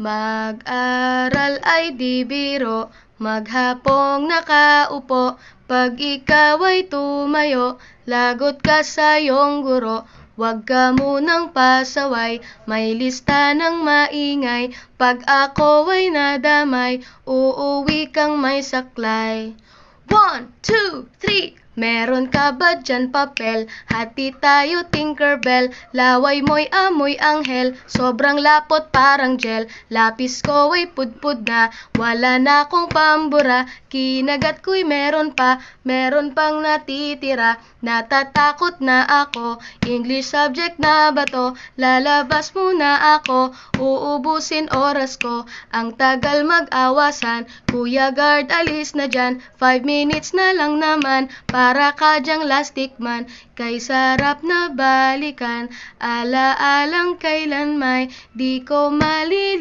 Mag-aral ay di biro, maghapong nakaupo. Pag ikaw ay tumayo, lagot ka sa iyong guro. Huwag ka munang pasaway, may lista ng maingay. Pag ako ay nadamay, uuwi kang may saklay. 1, 2, 3. Meron ka ba dyan papel? Hati tayo Tinkerbell. Laway mo'y amoy anghel, sobrang lapot parang gel. Lapis ko ay pudpud na, wala na akong pambura. Kinagat ko'y meron pang natitira. Natatakot na ako, English subject na ba to? Lalabas muna ako, uubusin oras ko. Ang tagal mag-awasan, Kuya Guard alis na dyan. 5 minutes na lang naman, para ka dyang lastic man. Kay sarap na balikan, ala-alang kailan may di ko malilimutan.